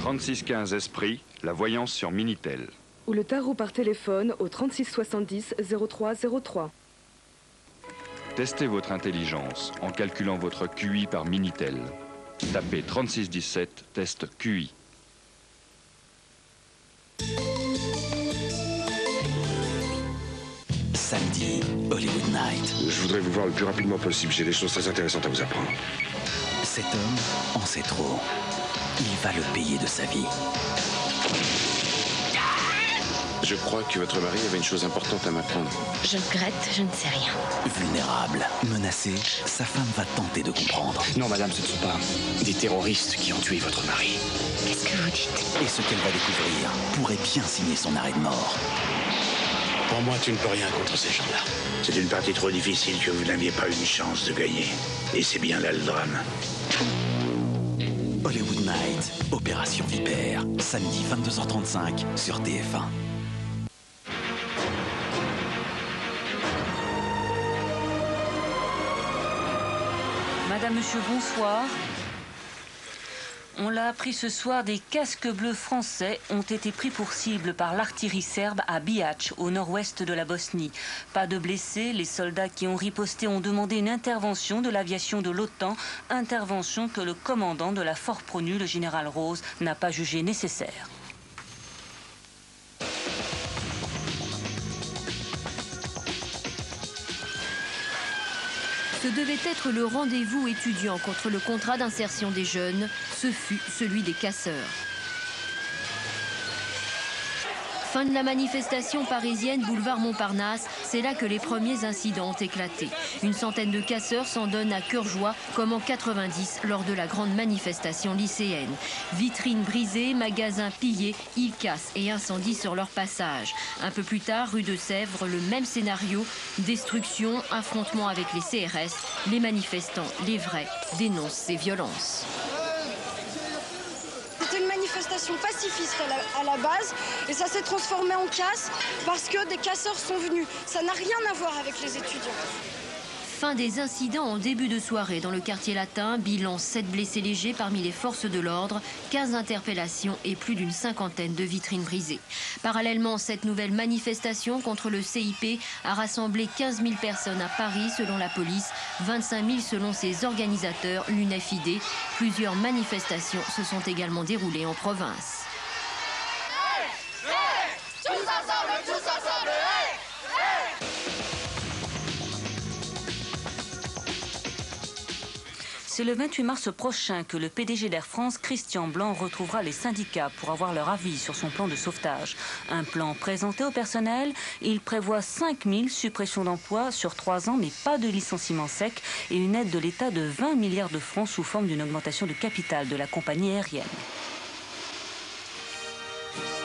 3615 Esprit, la voyance sur Minitel. Ou le tarot par téléphone au 36 70 03 03. Testez votre intelligence en calculant votre QI par Minitel. Tapez 3617, test QI. Samedi, Hollywood Night. Je voudrais vous voir le plus rapidement possible. J'ai des choses très intéressantes à vous apprendre. Cet homme en sait trop. Il va le payer de sa vie. Je crois que votre mari avait une chose importante à m'apprendre. Je regrette, je ne sais rien. Vulnérable, menacé, sa femme va tenter de comprendre. Non, madame, ce ne sont pas des terroristes qui ont tué votre mari. Qu'est-ce que vous dites? Et ce qu'elle va découvrir pourrait bien signer son arrêt de mort. Pour moi, tu ne peux rien contre ces gens-là. C'est une partie trop difficile que vous n'aviez pas une chance de gagner. Et c'est bien là le drame. Hollywood Night, Opération Vipère, samedi 22h35 sur TF1. Madame, monsieur, bonsoir. On l'a appris ce soir, des casques bleus français ont été pris pour cible par l'artillerie serbe à Bihac, au nord-ouest de la Bosnie. Pas de blessés, les soldats qui ont riposté ont demandé une intervention de l'aviation de l'OTAN, intervention que le commandant de la Fort Pronu, le général Rose, n'a pas jugée nécessaire. Ce devait être le rendez-vous étudiant contre le contrat d'insertion des jeunes. Ce fut celui des casseurs. Fin de la manifestation parisienne boulevard Montparnasse, c'est là que les premiers incidents ont éclaté. Une centaine de casseurs s'en donnent à cœur joie comme en 90 lors de la grande manifestation lycéenne. Vitrines brisées, magasins pillés, ils cassent et incendient sur leur passage. Un peu plus tard, rue de Sèvres, le même scénario, destruction, affrontement avec les CRS. Les manifestants, les vrais, dénoncent ces violences. C'était une manifestation pacifiste à la base et ça s'est transformé en casse parce que des casseurs sont venus. Ça n'a rien à voir avec les étudiants. Fin des incidents en début de soirée dans le quartier latin. Bilan 7 blessés légers parmi les forces de l'ordre, 15 interpellations et plus d'une cinquantaine de vitrines brisées. Parallèlement, cette nouvelle manifestation contre le CIP a rassemblé 15 000 personnes à Paris selon la police, 25 000 selon ses organisateurs, l'UNFID. Plusieurs manifestations se sont également déroulées en province. C'est le 28 mars prochain que le PDG d'Air France, Christian Blanc, retrouvera les syndicats pour avoir leur avis sur son plan de sauvetage. Un plan présenté au personnel. Il prévoit 5 000 suppressions d'emplois sur 3 ans, mais pas de licenciement sec et une aide de l'État de 20 milliards de francs sous forme d'une augmentation de capital de la compagnie aérienne.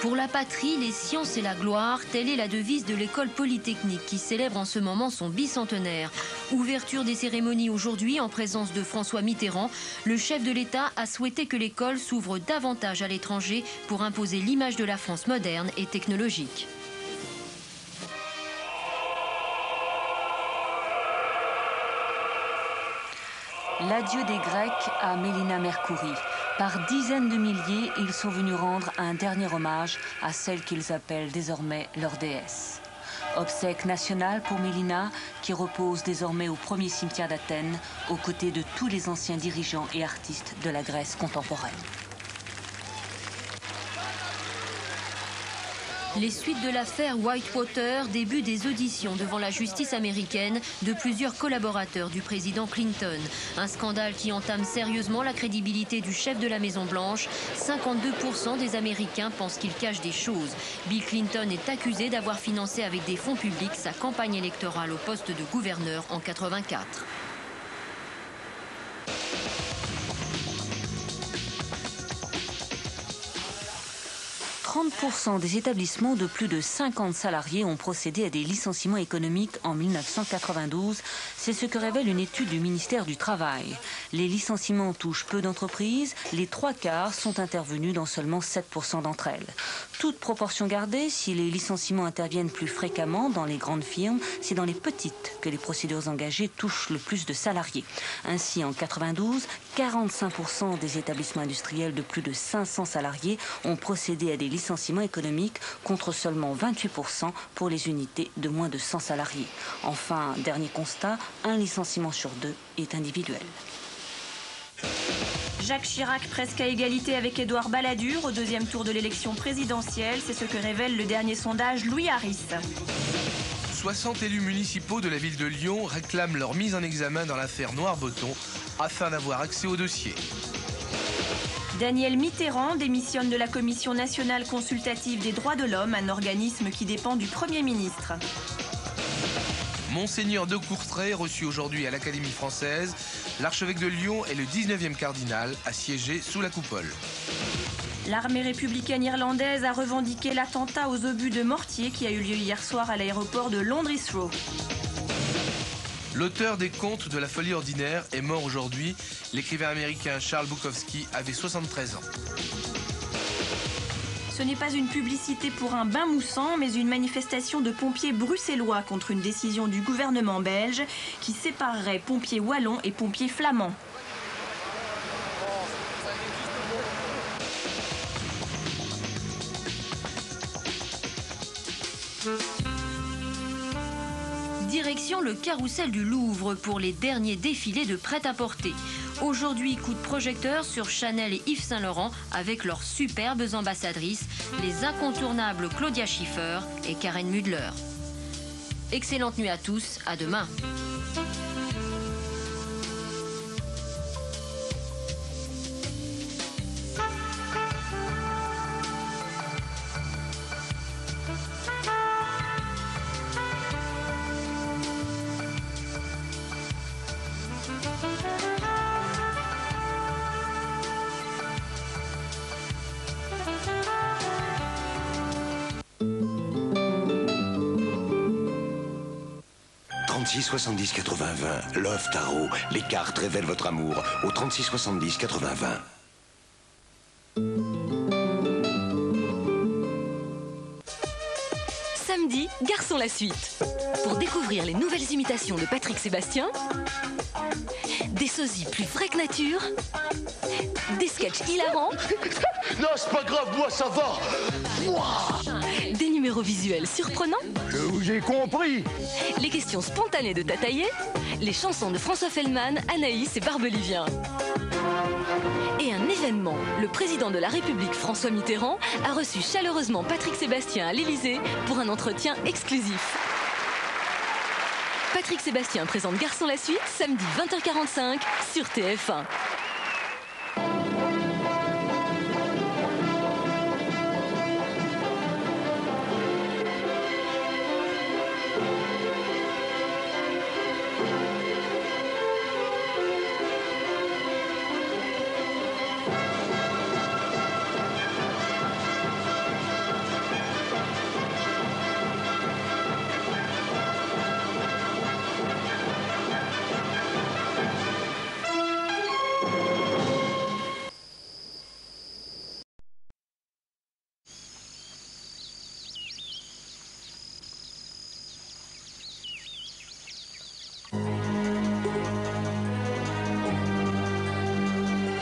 Pour la patrie, les sciences et la gloire, telle est la devise de l'école polytechnique qui célèbre en ce moment son bicentenaire. Ouverture des cérémonies aujourd'hui en présence de François Mitterrand. Le chef de l'État a souhaité que l'école s'ouvre davantage à l'étranger pour imposer l'image de la France moderne et technologique. L'adieu des Grecs à Mélina Mercouri. Par dizaines de milliers, ils sont venus rendre un dernier hommage à celle qu'ils appellent désormais leur déesse. Obsèque nationale pour Mélina, qui repose désormais au premier cimetière d'Athènes, aux côtés de tous les anciens dirigeants et artistes de la Grèce contemporaine. Les suites de l'affaire Whitewater, début des auditions devant la justice américaine de plusieurs collaborateurs du président Clinton. Un scandale qui entame sérieusement la crédibilité du chef de la Maison-Blanche. 52% des Américains pensent qu'il cache des choses. Bill Clinton est accusé d'avoir financé avec des fonds publics sa campagne électorale au poste de gouverneur en 1984. 30% des établissements de plus de 50 salariés ont procédé à des licenciements économiques en 1992. C'est ce que révèle une étude du ministère du Travail. Les licenciements touchent peu d'entreprises. Les 3/4 sont intervenus dans seulement 7% d'entre elles. Toute proportion gardée, si les licenciements interviennent plus fréquemment dans les grandes firmes, c'est dans les petites que les procédures engagées touchent le plus de salariés. Ainsi, en 92, 45% des établissements industriels de plus de 500 salariés ont procédé à des licenciements économiques contre seulement 28% pour les unités de moins de 100 salariés. Enfin, dernier constat, un licenciement sur 2 est individuel. Jacques Chirac presque à égalité avec Édouard Balladur au deuxième tour de l'élection présidentielle. C'est ce que révèle le dernier sondage Louis Harris. 60 élus municipaux de la ville de Lyon réclament leur mise en examen dans l'affaire Noir-Boton afin d'avoir accès au dossier. Daniel Mitterrand démissionne de la Commission nationale consultative des droits de l'homme, un organisme qui dépend du Premier ministre. Monseigneur de Courtrai, reçu aujourd'hui à l'Académie française, l'archevêque de Lyon est le 19e cardinal à siéger sous la coupole. L'armée républicaine irlandaise a revendiqué l'attentat aux obus de mortier qui a eu lieu hier soir à l'aéroport de Londres Heathrow. L'auteur des Contes de la folie ordinaire est mort aujourd'hui. L'écrivain américain Charles Bukowski avait 73 ans. Ce n'est pas une publicité pour un bain moussant, mais une manifestation de pompiers bruxellois contre une décision du gouvernement belge qui séparerait pompiers wallons et pompiers flamands. Direction le carrousel du Louvre pour les derniers défilés de prêt-à-porter. Aujourd'hui, coup de projecteur sur Chanel et Yves Saint Laurent avec leurs superbes ambassadrices, les incontournables Claudia Schiffer et Karen Mudler. Excellente nuit à tous, à demain. « 70 80 20, Love Tarot, les cartes révèlent votre amour au 36 70 80 20. Samedi, Garçon la suite. Pour découvrir les nouvelles imitations de Patrick Sébastien, des sosies plus vrais que nature, des sketchs hilarants. Non, c'est pas grave, moi ça va. Des numéros visuels surprenants. Je vous ai compris. Les questions spontanées de Tataillé, les chansons de François Feldman, Anaïs et Barbelivien. Et un événement, le président de la République François Mitterrand a reçu chaleureusement Patrick Sébastien à l'Élysée pour un entretien exclusif. Patrick Sébastien présente Garçon la suite, samedi 20h45 sur TF1.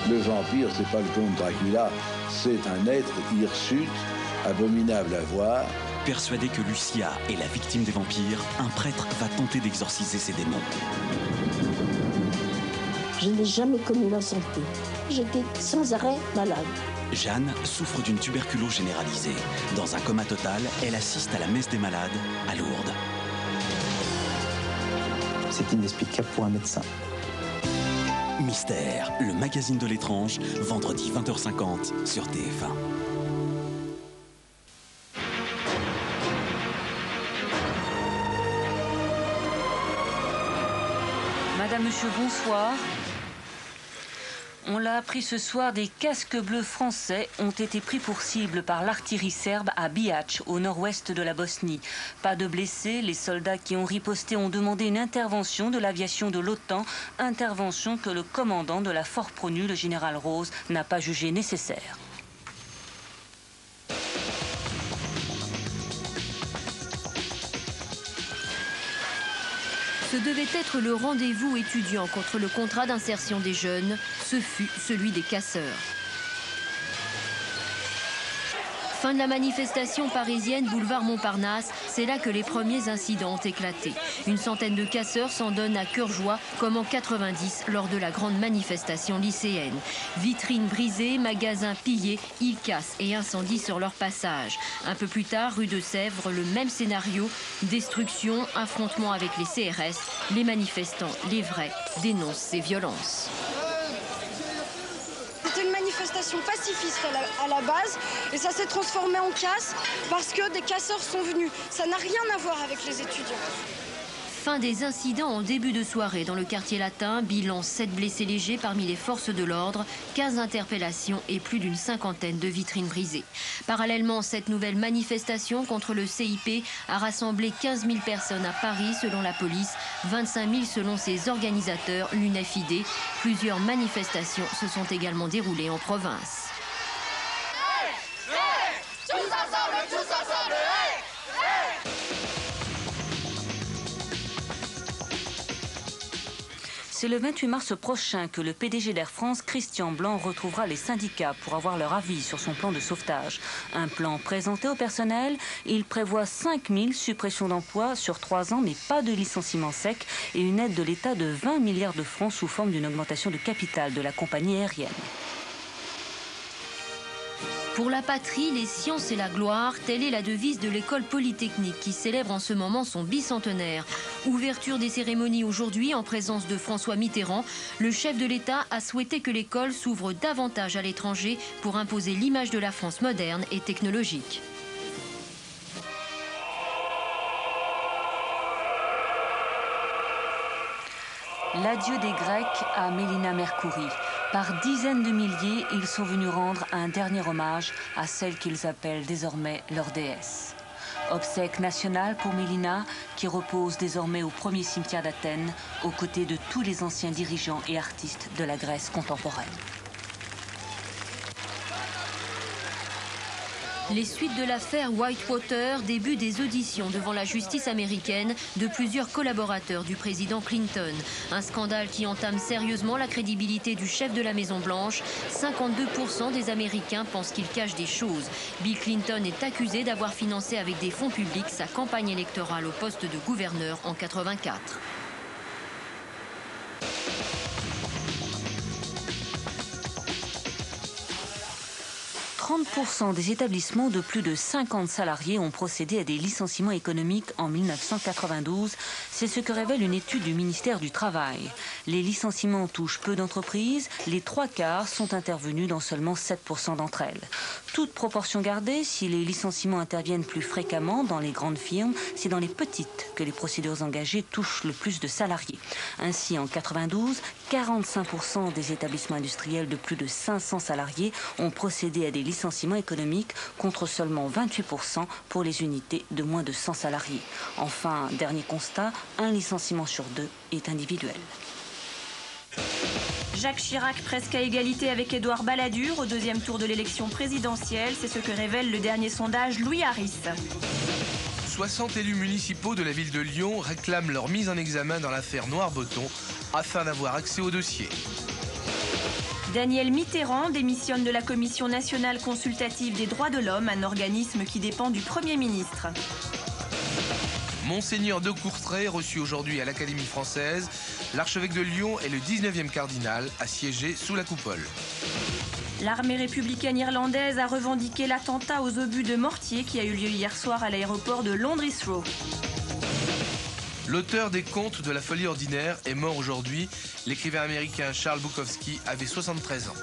Le vampire, c'est pas le comte Dracula, c'est un être hirsute, abominable à voir. Persuadé que Lucia est la victime des vampires, un prêtre va tenter d'exorciser ses démons. Je n'ai jamais connu la santé. J'étais sans arrêt malade. Jeanne souffre d'une tuberculose généralisée. Dans un coma total, elle assiste à la messe des malades à Lourdes. C'est inexplicable pour un médecin. Mystère, le magazine de l'étrange, vendredi 20h50 sur TF1. Madame, Monsieur, bonsoir. On l'a appris ce soir, des casques bleus français ont été pris pour cible par l'artillerie serbe à Bihac, au nord-ouest de la Bosnie. Pas de blessés, les soldats qui ont riposté ont demandé une intervention de l'aviation de l'OTAN, intervention que le commandant de la Fort Pronu, le général Rose, n'a pas jugée nécessaire. Ce devait être le rendez-vous étudiant contre le contrat d'insertion des jeunes. Ce fut celui des casseurs. Fin de la manifestation parisienne boulevard Montparnasse, c'est là que les premiers incidents ont éclaté. Une centaine de casseurs s'en donnent à cœur joie, comme en 90 lors de la grande manifestation lycéenne. Vitrines brisées, magasins pillés, ils cassent et incendient sur leur passage. Un peu plus tard, rue de Sèvres, le même scénario, destruction, affrontement avec les CRS. Les manifestants, les vrais, dénoncent ces violences. C'était une manifestation pacifiste à la base et ça s'est transformé en casse parce que des casseurs sont venus. Ça n'a rien à voir avec les étudiants. Fin des incidents en début de soirée dans le quartier latin. Bilan 7 blessés légers parmi les forces de l'ordre, 15 interpellations et plus d'une cinquantaine de vitrines brisées. Parallèlement, cette nouvelle manifestation contre le CIP a rassemblé 15 000 personnes à Paris selon la police, 25 000 selon ses organisateurs, l'UNFID. Plusieurs manifestations se sont également déroulées en province. C'est le 28 mars prochain que le PDG d'Air France, Christian Blanc, retrouvera les syndicats pour avoir leur avis sur son plan de sauvetage. Un plan présenté au personnel, il prévoit 5 000 suppressions d'emplois sur 3 ans, mais pas de licenciement sec et une aide de l'État de 20 milliards de francs sous forme d'une augmentation de capital de la compagnie aérienne. Pour la patrie, les sciences et la gloire, telle est la devise de l'école polytechnique qui célèbre en ce moment son bicentenaire. Ouverture des cérémonies aujourd'hui en présence de François Mitterrand. Le chef de l'État a souhaité que l'école s'ouvre davantage à l'étranger pour imposer l'image de la France moderne et technologique. L'adieu des Grecs à Mélina Mercouri. Par dizaines de milliers, ils sont venus rendre un dernier hommage à celle qu'ils appellent désormais leur déesse. Obsèque nationale pour Mélina, qui repose désormais au premier cimetière d'Athènes, aux côtés de tous les anciens dirigeants et artistes de la Grèce contemporaine. Les suites de l'affaire Whitewater, début des auditions devant la justice américaine de plusieurs collaborateurs du président Clinton. Un scandale qui entame sérieusement la crédibilité du chef de la Maison-Blanche. 52% des Américains pensent qu'il cache des choses. Bill Clinton est accusé d'avoir financé avec des fonds publics sa campagne électorale au poste de gouverneur en 1984. 30% des établissements de plus de 50 salariés ont procédé à des licenciements économiques en 1992. C'est ce que révèle une étude du ministère du Travail. Les licenciements touchent peu d'entreprises. Les 3/4 sont intervenus dans seulement 7% d'entre elles. Toute proportion gardée, si les licenciements interviennent plus fréquemment dans les grandes firmes, c'est dans les petites que les procédures engagées touchent le plus de salariés. Ainsi, en 92, 45% des établissements industriels de plus de 500 salariés ont procédé à des licenciements économiques contre seulement 28% pour les unités de moins de 100 salariés. Enfin, dernier constat, un licenciement sur 2 est individuel. Jacques Chirac presque à égalité avec Édouard Balladur au deuxième tour de l'élection présidentielle. C'est ce que révèle le dernier sondage Louis Harris. 60 élus municipaux de la ville de Lyon réclament leur mise en examen dans l'affaire Noirboton afin d'avoir accès au dossier. Daniel Mitterrand démissionne de la Commission nationale consultative des droits de l'homme, un organisme qui dépend du Premier ministre. Monseigneur de Courtrai, reçu aujourd'hui à l'Académie française, l'archevêque de Lyon est le 19e cardinal à siéger sous la coupole. L'armée républicaine irlandaise a revendiqué l'attentat aux obus de mortier qui a eu lieu hier soir à l'aéroport de Londres Heathrow. L'auteur des Contes de la folie ordinaire est mort aujourd'hui. L'écrivain américain Charles Bukowski avait 73 ans.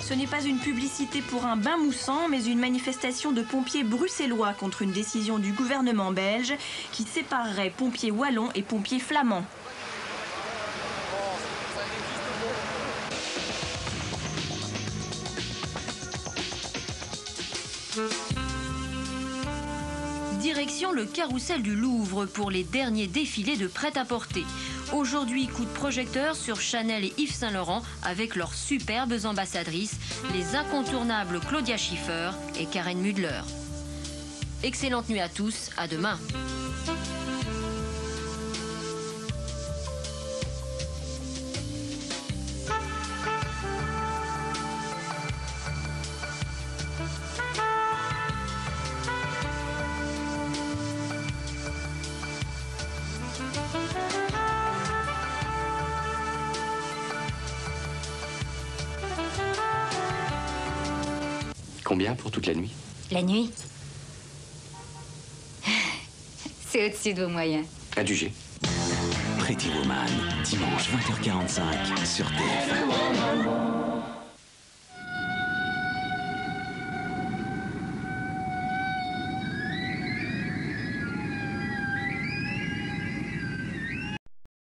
Ce n'est pas une publicité pour un bain moussant, mais une manifestation de pompiers bruxellois contre une décision du gouvernement belge qui séparerait pompiers wallons et pompiers flamands. Direction le carrousel du Louvre pour les derniers défilés de prêt-à-porter. Aujourd'hui, coup de projecteur sur Chanel et Yves Saint Laurent avec leurs superbes ambassadrices, les incontournables Claudia Schiffer et Karen Mudler. Excellente nuit à tous, à demain. Combien pour toute la nuit? La nuit? C'est au-dessus de vos moyens. Adjugé. Pretty Woman, dimanche 20h45 sur TF1.